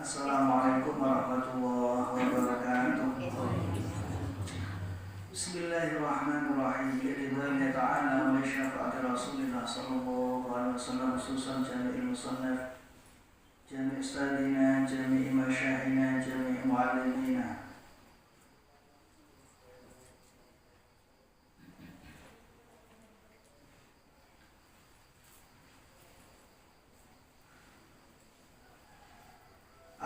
Assalamualaikum warahmatullahi wabarakatuh. Bismillahirrahmanirrahim. Bi'idhnillahi ta'ala wa syafaati Rasulillah sallallahu alaihi wasallam khususan jami'il musannaf, jami' ustadina, jami' masyaykhina, jami' muallimina.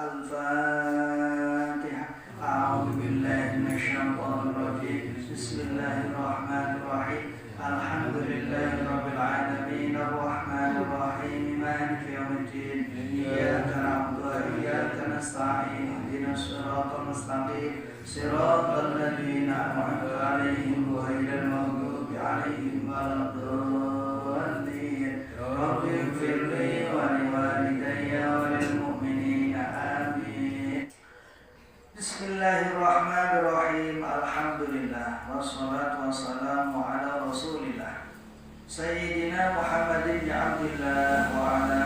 Al-Fatihah. A'udzu billahi minasyaitonir rajim. Bismillahirrahmanirrahim. Alhamdulillahi rabbil alamin arrahmanir rahim maliki yaumiddin. Iyyaka na'budu wa iyyaka nasta'in. Ihdinas siratal mustaqim. Siratal ladzina an'amta 'alaihim ghairil maghdubi 'alaihim waladdallin. Rabbi ighfirli wa liwalidayya wa lil mu'minina. Amin. Bismillahirrahmanirrahim. Alhamdulillah wassalatu wassalamu ala Rasulillah Sayyidina Muhammadin ya Abdillah wa ala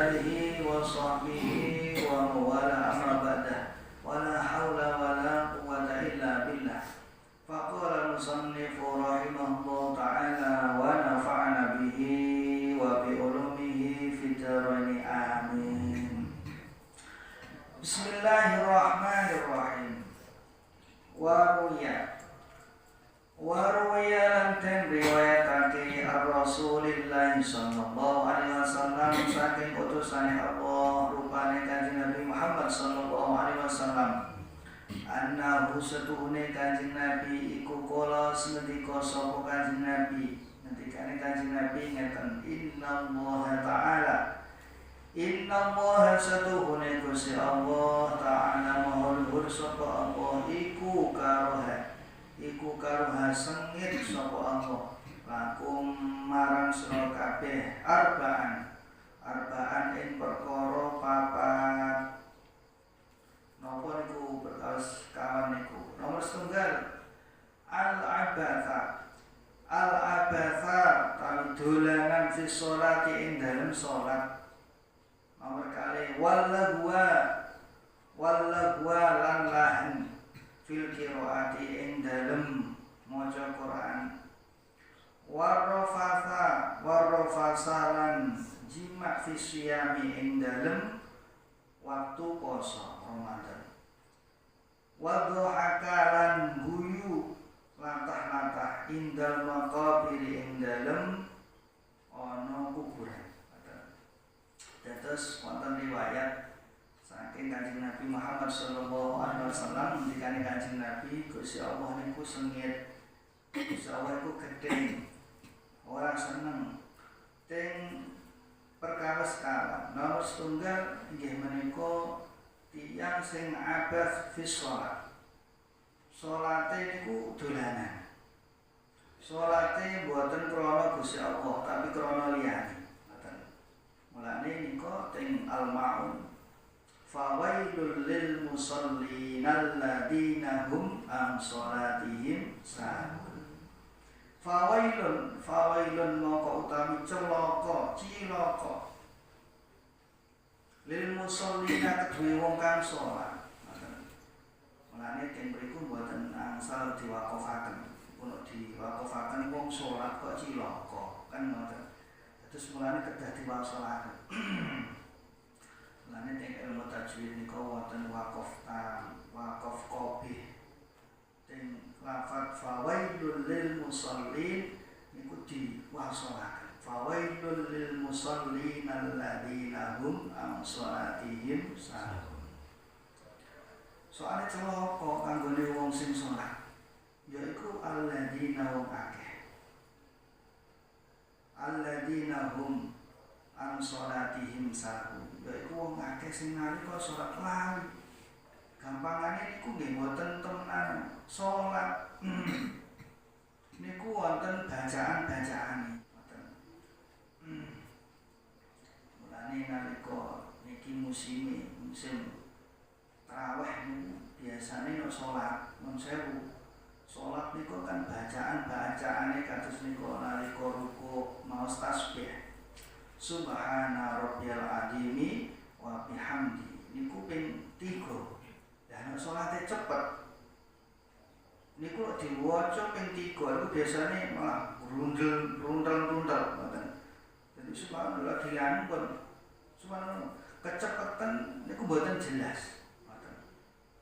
alihi wa sahbihi wa mawala amma ba'dah. Wa la hawla wa la quwwata illa billah. Faqala al-musannifu rahimahullah ta'ala wa nafa'ana bihi wa bi ulumihi fid dharain. Amin. Bismillahirrahmanirrahim. Waruya lan den riwayatake Rasulillah sallallahu alaihi wasallam saking utusane Allah rupane Kanjeng Nabi Muhammad sallallahu alaihi wasallam annahu setuhune Kanjeng Nabi iku kala semedika sapa Kanjeng Nabi ngendikane Kanjeng Nabi ngeten innallaha ta'ala innallaha setuhune Gusti Allah ta'ala maha luhur sapa Allah iku karoha sengit sapa Allah lakum marang sira kabeh arbaan ing perkara papat. Napa niku perkawis kawan niku? Nomor setunggal al-abatha tawi dolanan fi sholati ing dalem salat. Nomor kali wallahwa lan lahan fil qiraati ing dalem maca Quran. Warrafasa lan jima fi siyami ing dalem waktu poso Ramadan. Wadhaka lan guyu latah-latah indal maqabir ing dalem ana kuburan. Dados wonten riwayat saking Kanjeng Nabi Muhammad sallallahu alaihi wasallam dikane Kanjeng Nabi Gusti Allah niku sengit. Gusti Allah iku gedhe. Ora seneng. Teng perkawis kawan. Nomor setunggal inggih menika tiyang sing abas fi shalat. Salate niku dolanan. Salate mboten krana Gusti Allah tapi krana liyane. Mulane nika teng Al-Ma'un fawailul lil musallin alladziina hum an shalatihim sahun. Fawailun moko utawi cilaka lil musallin kedue wong kang salat. Mulane teng mriku mboten angsal diwaqafaken. Ono diwaqafaken wong salat kok cilaka kan ngoten. Terus mulane kedah diwasalaken. Mulane teng ilmu tajwid nika wonten waqaf tam, waqaf qabih. Teng lafaz fawailul lil musallin niku diwasalaken. Fawailul lil musallin alladziina hum an shalatihim sahun. Soale celaka kanggone wong sing salat yaiku alladziina wong akeh. Alladzina hum an sholatihim sahun, yaiku wong akeh sing nalika salat lali. Gampangane niku nggih mboten temenan salat. Niku wonten bacaan-bacaane. Mulane nalika niki musim tarawih niku biasane nek salat mun sewu salat niku kan bacaan-bacaane kados niku nalika ruku maos tasbih subhana rabbiyal azimi wa bihamdi niku ping 3. Lah nek salate cepet niku diwaca ping 3 iku biasane malah rundel ngoten. Jadi subhanallah dian pun subhanallah kecepatan niku mboten jelas. Ngoten.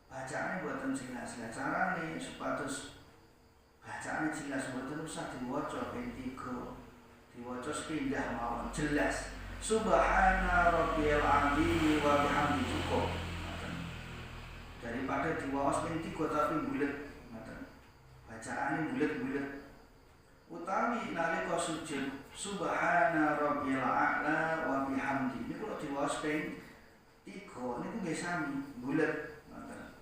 Bacaane mboten jelas. Lah carane supados bacaane jelas mboten usah diwaca ping 3. Diwaca sepindah mawon jelas. Subhana rabbiyal a'la wa bihamdi cukup. Daripada diwaos ping 3 tapi bulet. Bacaane bulet-bulet. Utawi nalika sujud subhana rabbiyal a'la wa bihamdi niku kok diwaos ping 3 niku nggih sami bulet ngoten.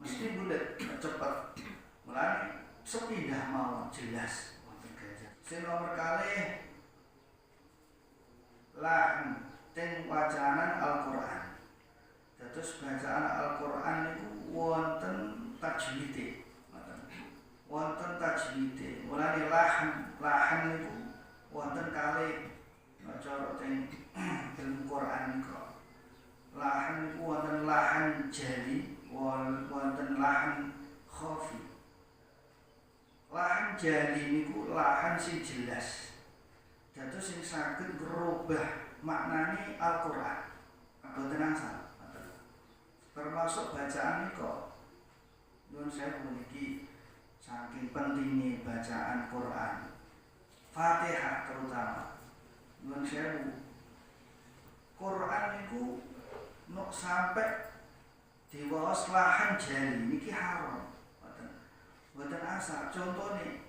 Mesti bulet cepet. Mulane sepindah mawon jelas wonten ganjar. Sing nomor kalih lan teng wacanan Al-Qur'an. Dados bacaan Al-Qur'an niku wonten tajwide. Wonten tajwide. Mulane lahan niku wonten kalih cara teng ilmu Qur'an niku. Lahan niku wonten lahan jali, wonten lahan khafi. Lahan jali niku lahan sing jelas. Dados sing saged ngrubah maknane Al-Qur'an. Mboten asal. Termasuk bacaan niku. Nuwun sewu niki saking pentingnya bacaan Quran, Fatihah terutama. Nuwun sewu. Quran niku nok sampai diwaos lahan jali niki haram. Mboten asal. Contone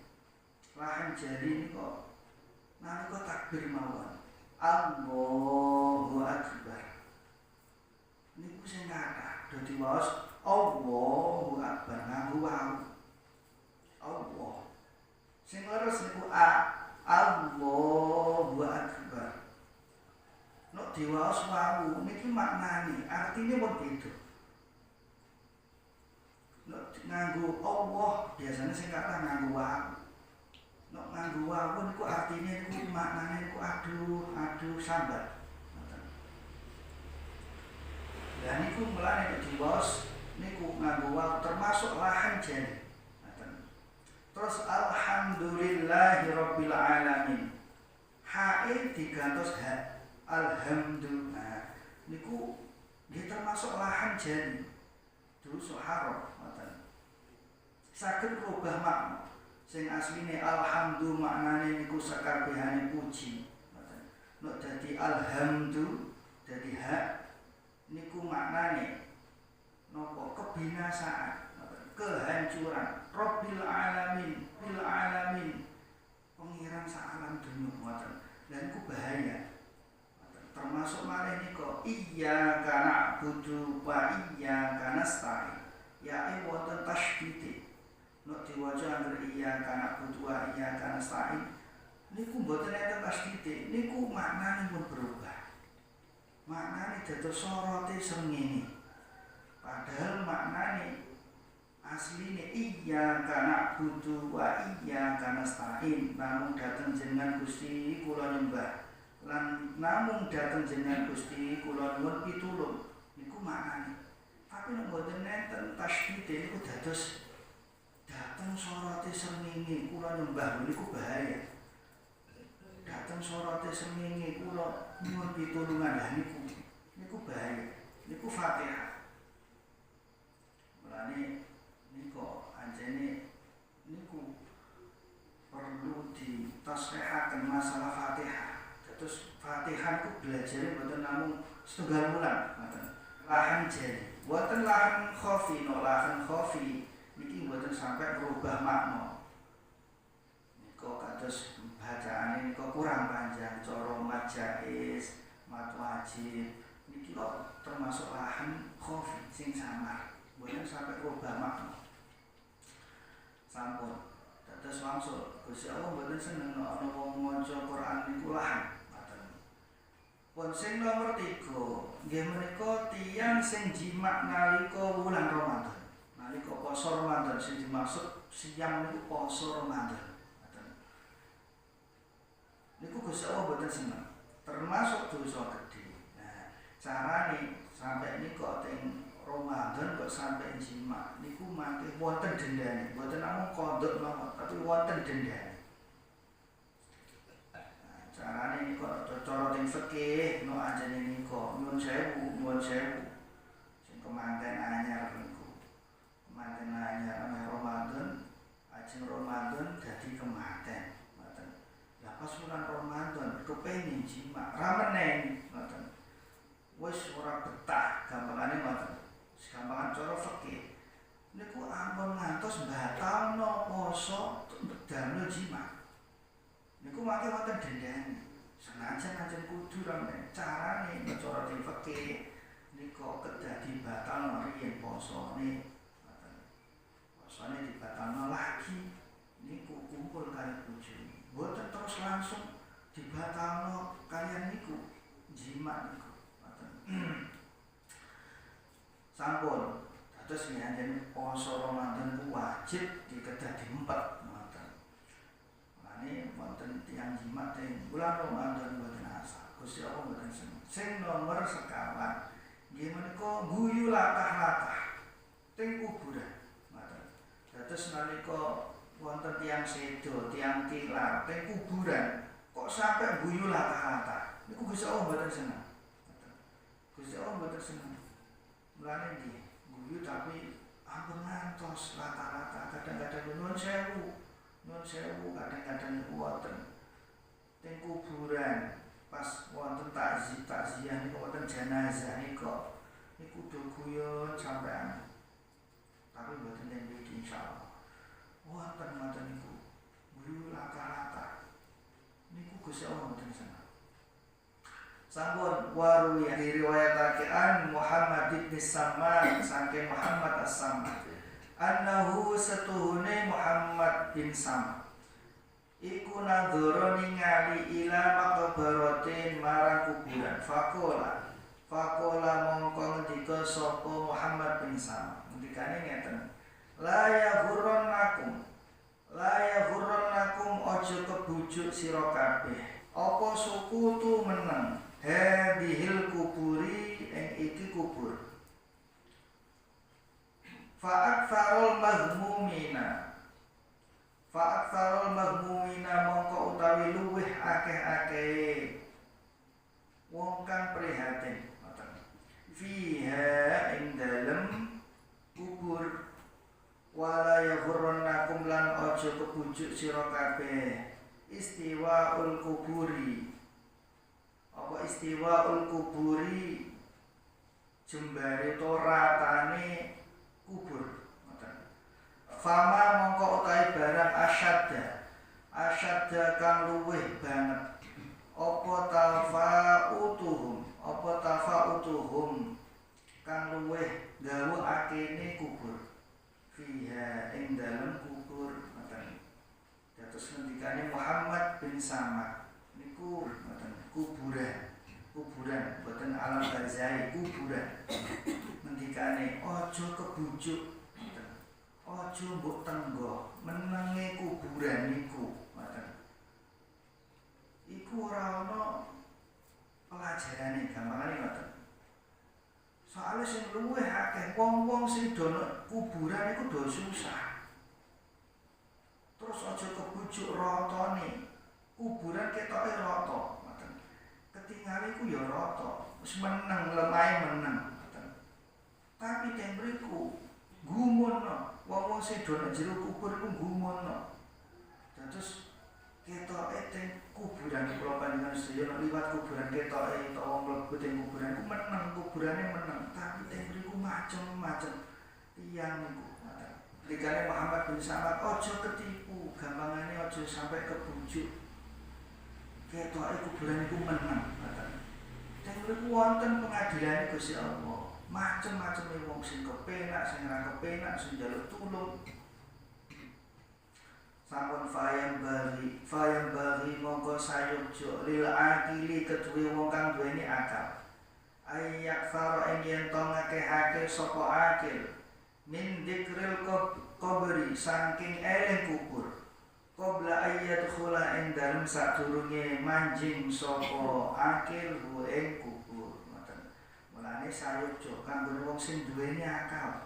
lahan jali niku nalika takbir mawon Allahu Akbar niku sing kathah do diwaos Allahu Akbar nganggo wawu Allah sing leres niku Allahu Akbar nek diwaos wawu niki maknane artine pun beda. Nek nganggo Allah biasanya sing kathah nganggo wawu. Nek nganggo wawu niku artine niku maknane niku aduh sambat. Lah niku mulane nek diwaos niku nganggo wawu termasuk lahan jali. Terus alhamdulillahirabbil alamin. Hae digantos ha. Alhamdulillah. Niku nggih termasuk lahan jali. Terus haram ngoten. Saged rubah makna. Sing asline alhamdulillah maknane niku sakabehane puji. Ngoten. Nek dadi alhamdulillah dadi hak niku maknane napa kebinasaan, kehancuran. Rabbil alamin, bil alamin. Pengiran sak alam dunya ngoten. Dan niku bahaya. Termasuk malih nika iyyaka na'budu wa iyyaka nasta'in. Ya wonten tasydid. Nek diwaca angger iyyaka na'budu wa iyyaka nasta'in niku mboten enten tasydid. Niku maknane pun berubah. Maknane dados sorote srengenge. Padahal maknane asline iyyaka na'budu wa iyyaka nasta'in. Namung dhateng jenengan Gusti kula nyembah. Lan namung dhateng jenengan Gusti kula nyuwun pitulung niku maknane. Tapi nek mboten enten tasydid niku dados dateng sorote srengenge kula nyembah niku bahaya. Dateng sorote srengenge kula nyuwun pitulungan lah niku bahaya. Niku Fatihah. Mulane niku anjene niku perlu ditasrihaken masalah Fatihah. Terus Fatihah ku belajar mboten namung setunggal wulan ngoten. Lahan jali, mboten lahan khafi, no lahan khafi niki mboten sampai berubah makna. Niku kados bacaane niku kurang panjang cara mad jaiz, mad wajib. Niki kok termasuk lahan khafi sing samar. Mboten sampai berubah makna. Sampun. Dados wangsul Gusti Allah mboten seneng ana wong maca Quran niku lahan. Pun sing nomor 3 nggih menika tiyang sing jimak nalika wulan Ramadan. Nalika poso Ramadan sing dimaksud siang niku poso Ramadan. Niku Gusti Allah mboten seneng. Termasuk dosa gedhe. Nah, carane sampai niku teng Ramadan kok sampai jima niku mangke wonten dendane, mboten namung kodhok mawon, tapi wonten dendane. Carane niku cara teng fikih no ajane niku nyuwun sewu. Sing kemanten anyar niku. Kemanten anyar ana Ramadan, ajeng Ramadan dadi kemanten. Ngoten. Lah pas bulan Ramadan kepengin jima, ra meneng ngoten. Wis ora betah, gampangane ngoten. Gampangan cara fikih. Niku ampun ngantos batalno poso damel jima. Niku mangke wonten dendane. Senajan kudu rame carane cara teng fikih niku kedadi batal riyen posone. Posone dibatalno lagi niku kumpul kali bojo. Mboten terus langsung dibatalno kalian niku jima niku. Sampun terus nyanyi poso Ramadan ku wajib dikedah diempet ngoten. Mane wonten tiyang jimat teng bulan Ramadan mboten asal. Gusti Allah mboten seneng. Sing nomor sekawan nggih menika guyu latah-latah teng kuburan. Ngoten. Dados nalika wonten tiyang sedo, tiyang tilar teng kuburan kok sampai guyu latah-latah. Niku Gusti Allah mboten seneng. Gusti Allah mboten seneng. Mulane nggih guyu tapi ampun ngantos latah-latah, kadang-kadang nyuwun sewu kadang-kadang wonten teng kuburan pas wonten takziah niku wonten jenazah niku do guyon sampean. Tapi mboten teng mriki insyaallah. Wonten niku guyu latah-latah. Niku Gusti Allah mboten seneng. Sampun waru yang diriwayatake an Muhammad bin Samman saking Muhammad as-Samman annahu setuhune Muhammad bin Samman iku nadzara ningali ila maqbaratin marang kuburan faqala mongko ngendika sapa Muhammad bin Samman ngendikane ngeten la yahurrannakum aja kebujuk sira kabeh apa suku tu meneng hadhil kuburi ing iki kubur fa'aktsarul maghmumina mongko utawi luweh akeh-akeh wong kang prihatin fiha ing dalem kubur wala yaghurrannakum lan aja kebujuk sira kabeh istiwaul kuburi apa istiwaul kuburi jembare to ratane kubur ngoten. Fama mongko utahe barang asyadda kang luweh banget apa tafautuhum kang luweh gawuhakene kubur fiha ing dalem kubur ngoten. Dados ngendikane Muhammad bin Samman niku ngoten kuburan boten alam barzah kuburan ngendikane aja kebujuk ngoten aja mbok tenggo menenge kuburan niku ngoten iku ora ana pelajarane gampangane ngoten soalé sing luwih akeh wong-wong sing dono kuburan iku do susah terus aja kebujuk rotone kuburan ketoke rata ketinggalan iku ya rata, wis meneng lemahe meneng. Tapi teng mriku gumunno, wong-wong sing dono jero kubur iku gumunno. Dados ketoke teng kuburan kula panjenengan sedaya liwat kuburan ketoke utawa wong mlebu teng kuburan iku meneng, kuburane meneng, tapi teng mriku macem-macem tiyang niku. Dikane Muhammad bin Samman aja ketipu, gampangane aja sampai kebujuk. Ketoke kuburan iku meneng ngoten. Teng mriku wonten pengadilane Gusti Allah. Macem-maceme wong sing kepenak, sing ora kepenak, sing njaluk tulung. Sampun fayam bari mongko sayukjo lil akili keduwe wong kang duweni akal. Ayak faro ing yen to ngakeh-akeh sapa akil. Min dzikril qabri saking eling kubur. Qabla ayat khula ing dalem sadurunge manjing sapa akil ing kubur ngoten. Mulane Mulane sayukjo kanggo wong sing duweni akal.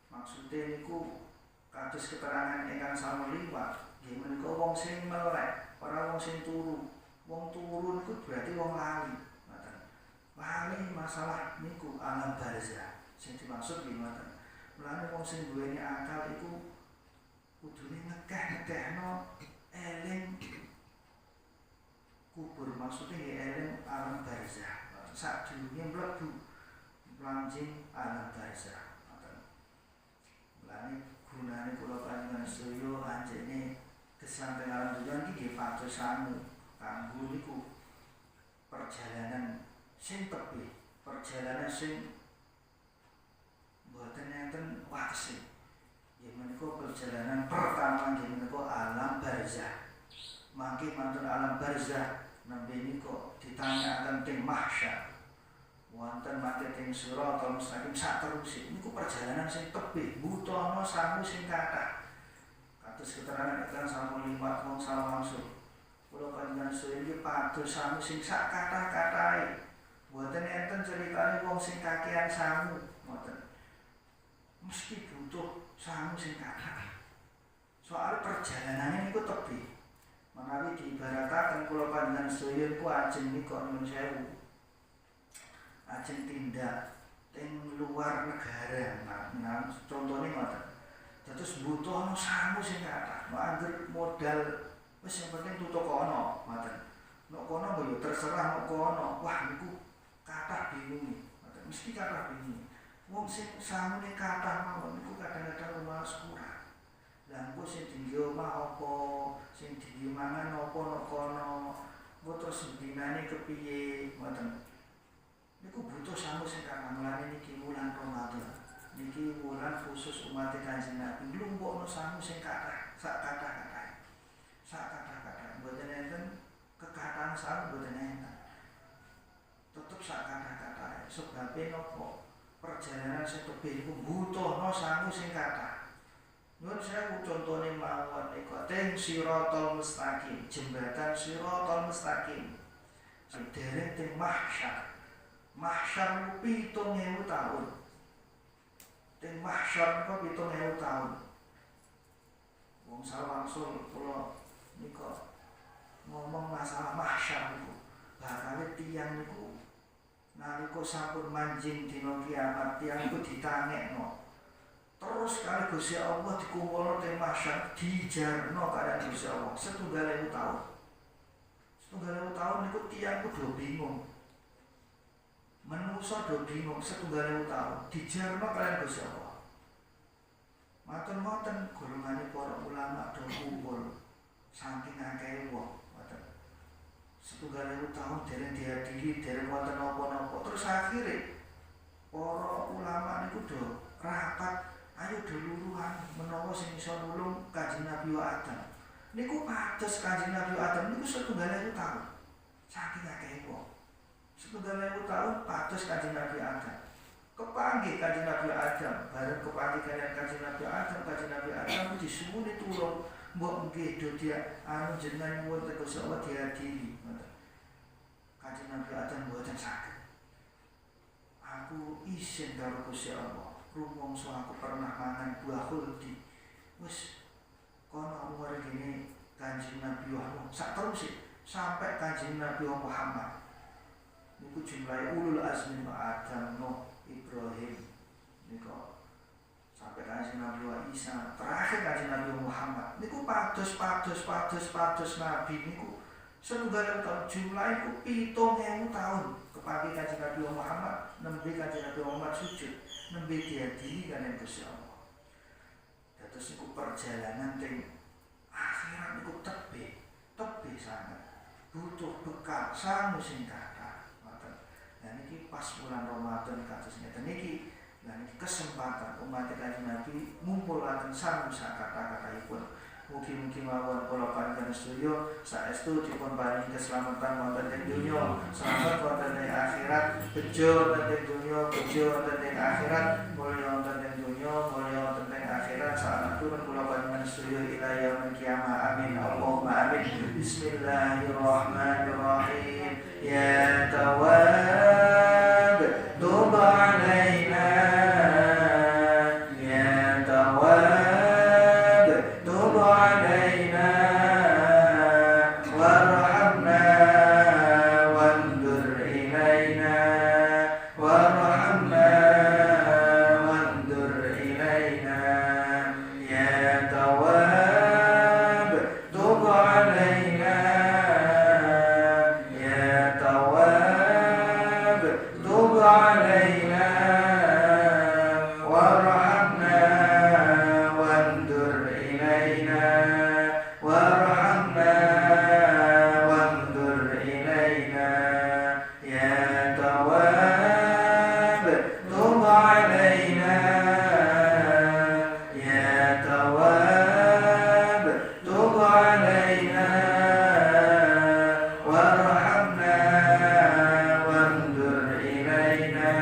Maksude niku kados keterangan ingkang sampun liwat, nggih menika wong sing melek, ora wong sing turu. Wong turu niku berarti wong lali. Ngoten. Lali masalah niku alam barzah. Sing dimaksud nggih ngoten. Mulane wong sing duweni akal iku kudune ngekeh-ngekehno eling kubur, maksudnya eling alam barzah. Sadurunge mlebu langsing alam barzah. Mulane gunane kula panjenengan sedaya anjene kesampe alam dunya iki nggih pados sami kanggo niku perjalanan sing tebih, perjalanan sing mboten enten watese. Nggih menika perjalanan pertama nggih menika alam barzah. Mangke mantun alam barzah nembe nika ditanyakaken teng mahsyar. Wonten mate teng siratal mustaqim saterusé niku perjalanan sing tebih, butuhna sangu sing kathah. Kados keterangan ingkang sampun liwat wong sawangsul. Kula panjenengan sedaya iki pados sangu sing sak kathah-kathahe. Mboten enten critane wong sing kakehan sangu, mboten. Mesti butuh sangu sing kathah. Soal perjalanane niku tebih. Menawi diibarataken kula panjenengan sedaya niku ajeng nika nyuwun sewu. Ajeng tindak teng luar negara. Nah, contohnya ngoten. Dados butuhna sangu sing kathah. Nek angger modal wis yang penting tutuk kono, ngoten. Nek kono yo terserah nek kono. Wah niku kathah bingung. Ngoten mesti kathah bingung. Wong sing sangune kathah mawon niku kadang-kadang rumaos kurang. Lah engko sing dienggo omah apa, sing dienggo mangan apa nek kono. Engko terus dinane kepiye, ngoten. Niku butuh sangu sing kathah. Mulane niki wulan Ramadan. Niki wulan khusus umat Kanjeng Nabi. Nglumpukno sangu sing kathah, sak kathah-kathahe. Sak kathah-kathahe. Mboten enten kekathahan sangu mboten enten. Tetep sak kathah-kathahe. Sebabe napa? Perjalanan sing tebih niku butuhno sangu sing kathah. Nyuwun sewu contone mawon nika teng Siratal Mustaqim, jembatan Siratal Mustaqim. Sederek teng mahsyar. Mahsyar niku 7.000 tahun. Teng mahsyar niku 7.000 tahun. Wong sawangsul kula nika ngomong masalah mahsyar niku. Bakale tiyang niku nalika sampun manjing dina kiamat tiyang niku ditangekno. Terus kali Gusti Allah dikumpulno teng mahsyar dijarno kaliyan Gusti Allah 7.000 tahun. 7.000 tahun niku tiyang kudu bingung. Menungso do bingung 7.000 tahun dijarno kaliyan Gusti Allah. Maten-maten golongane para ulama do kumpul saking akeh wong, maten. 7.000 tahun dereng diadili, dereng wonten napa-napa. Terus akhire para ulama niku do rapat, ayo duluruhan menawa sing iso nulung Kanjeng Nabi Adam. Niku pados Kanjeng Nabi Adam niku 7.000 tahun. Saking akeh wong. 7.000 tahun pados Kanjeng Nabi Adam. Kepanggih Kanjeng Nabi Adam, bareng kepanggih kalian Kanjeng Nabi Adam disuwuni tulung mbok nggih do dia jenengan nyuwun teng Gusti Allah diadili. Kanjeng Nabi Adam mboten saged. Aku izin karo Gusti Allah, rumangsa aku pernah mangan buah khuldi. Wis kono ngregene Kanjeng Nabi Muhammad saterusé sampai Kanjeng Nabi Muhammad. Niku jumlahe ulul azmi Adam, Nuh, Ibrahim niku sampai Kanjeng Nabi Isa, terakhir Kanjeng Nabi Muhammad. Niku pados nabi niku 7.000 tahun, jumlahe niku 7.000 tahun. Kepanggih Kanjeng Nabi Muhammad, nembe Kanjeng Nabi Muhammad sujud, nembe diadili kaliyan Gusti Allah. Dados niku perjalanan teng akhirat niku tebih sangat. Butuh bekal sangu sing kathah. Dan ini pas bulan Ramadan kados ngeten niki. Dan ini kesempatan umat Kanjeng Nabi ngumpulaken sangu sak kathah-kathahipun. Mugi-mugi mawon kula panjenengan sedaya saestu dipun paringi keselamatan wonten ing donya, selamat wonten ing akhirat, bejo wonten ing donya, bejo wonten ing akhirat, mulya wonten ing donya, mulya wonten ing akhirat. Saturun kula panjenengan sedaya ila yaumil kiamah. Amin. Allahumma amin. Bismillahirrahmanirrahim. يا تواب تب علينا يا تواب تب علينا وارحمنا وانظر إلينا وارحمنا وانظر إلينا يا تواب تب علينا يا تواب تب علينا وارحمنا وانظر إلينا وارحمنا وانظر إلينا يا تواب تب علينا يا تواب تب علينا وارحمنا وانظر إلينا